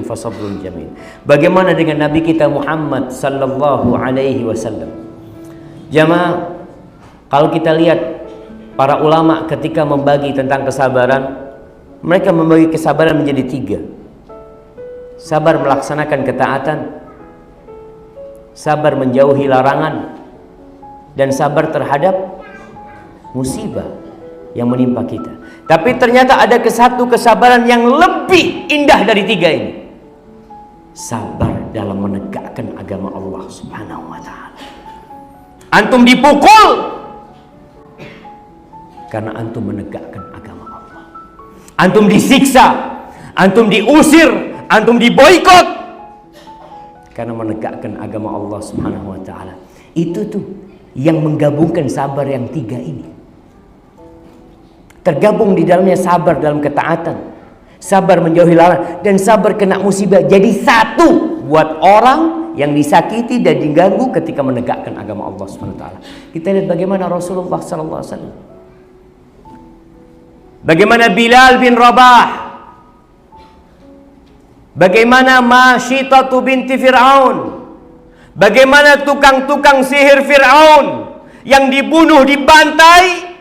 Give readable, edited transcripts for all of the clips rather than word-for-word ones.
fasabrun jamil. Bagaimana dengan Nabi kita Muhammad sallallahu alaihi wasallam? Jamaah, kalau kita lihat para ulama ketika membagi tentang kesabaran, mereka membagi kesabaran menjadi tiga. Sabar melaksanakan ketaatan, sabar menjauhi larangan, dan sabar terhadap musibah yang menimpa kita. Tapi ternyata ada satu kesabaran yang lebih indah dari tiga ini. Sabar dalam menegakkan agama Allah Subhanahu wa ta'ala. Antum dipukul karena antum menegakkan agama Allah. Antum disiksa, antum diusir, antum diboikot karena menegakkan agama Allah Subhanahu wa ta'ala. Itu tuh yang menggabungkan sabar yang tiga ini. Tergabung di dalamnya sabar dalam ketaatan, sabar menjauhi larangan, dan sabar kena musibah. Jadi satu buat orang yang disakiti dan diganggu ketika menegakkan agama Allah SWT. Kita lihat bagaimana Rasulullah SAW, bagaimana Bilal bin Rabah, bagaimana Masyitatu binti Fir'aun, bagaimana tukang-tukang sihir Fir'aun yang dibunuh, dibantai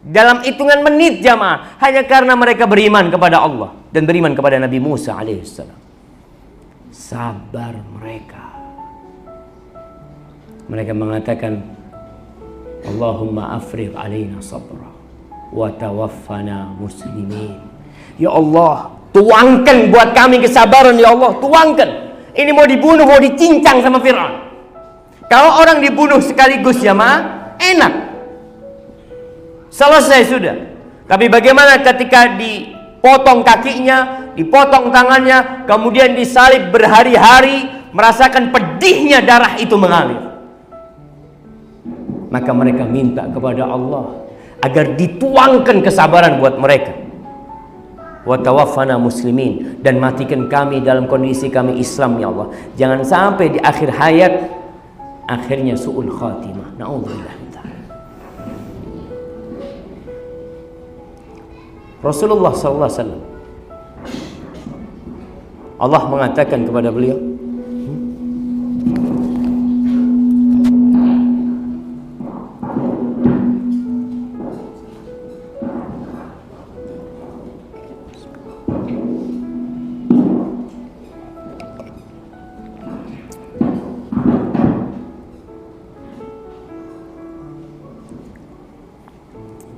dalam hitungan menit jamaah, hanya karena mereka beriman kepada Allah dan beriman kepada Nabi Musa alaihissalam. Sabar mereka. Mereka mengatakan, Allahumma afrigh alaina sabra wa tawaffana muslimin. Ya Allah, tuangkan buat kami kesabaran ya Allah, tuangkan. Ini mau dibunuh, mau dicincang sama Fir'aun. Kalau orang dibunuh sekaligus jamaah, enak, selesai sudah. Tapi bagaimana ketika dipotong kakinya, dipotong tangannya, kemudian disalib berhari-hari, merasakan pedihnya darah itu mengalir. Maka mereka minta kepada Allah agar dituangkan kesabaran buat mereka. Wa tawaffana muslimin, dan matikan kami dalam kondisi kami Islam ya Allah. Jangan sampai di akhir hayat akhirnya su'ul khatimah. Na'udzubillah. Rasulullah SAW, Allah mengatakan kepada beliau,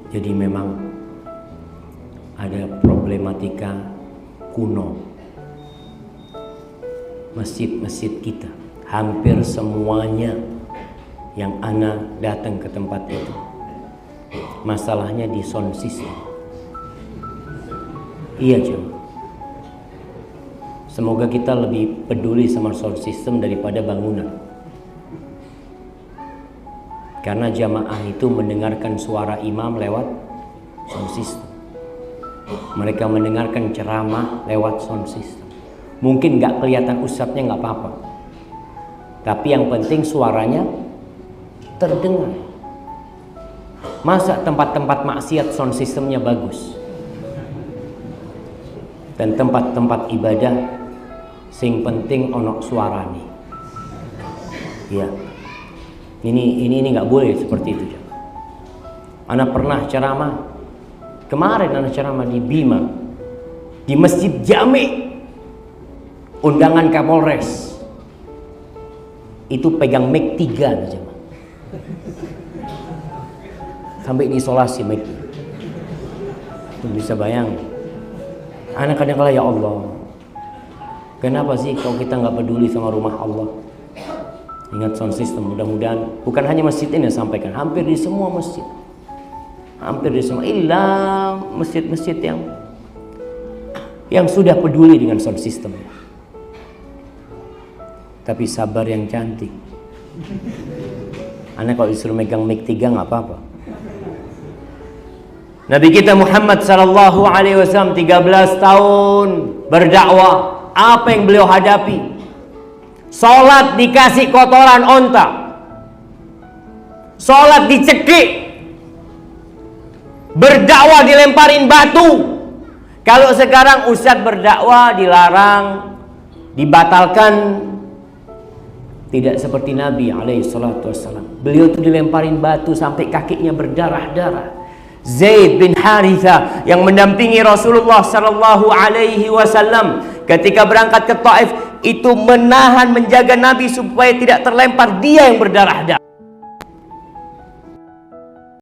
jadi memang ada problematika kuno. Masjid-masjid kita hampir semuanya yang ana datang ke tempat itu, masalahnya di sound system. Iya jemaah, semoga kita lebih peduli sama sound system daripada bangunan. Karena jamaah itu mendengarkan suara imam lewat sound system. Mereka mendengarkan ceramah lewat sound system. Mungkin gak kelihatan ustadznya, gak apa-apa, tapi yang penting suaranya terdengar. Masa tempat-tempat maksiat sound systemnya bagus, dan tempat-tempat ibadah sing penting onok suarane. Ya, ini gak boleh seperti itu. Ana pernah ceramah kemarin, anak ceramah di Bima, di Masjid Jami, undangan Kapolres, itu pegang mic 3 aja, sampai diisolasi mic. Itu bisa bayang. Anak kadang-kala, ya Allah, kenapa sih kalau kita nggak peduli sama rumah Allah? Ingat sound system, mudah-mudahan bukan hanya masjid ini yang sampaikan, hampir di semua masjid. Hampir di semua, ilah masjid-masjid yang sudah peduli dengan sound system. Tapi sabar yang cantik. Anak kalau disuruh megang mic 3 nggak apa-apa. Nabi kita Muhammad sallallahu alaihi wasallam 13 tahun berdakwah. Apa yang beliau hadapi? Sholat dikasih kotoran onta, sholat dicekik, berdakwah dilemparin batu. Kalau sekarang ustadz berdakwah dilarang, dibatalkan, tidak seperti Nabi alaihissalam. Beliau itu dilemparin batu sampai kakinya berdarah-darah. Zaid bin Haritha yang mendampingi Rasulullah sallallahu alaihi wasallam ketika berangkat ke Taif itu menahan, menjaga Nabi supaya tidak terlempar, dia yang berdarah-darah.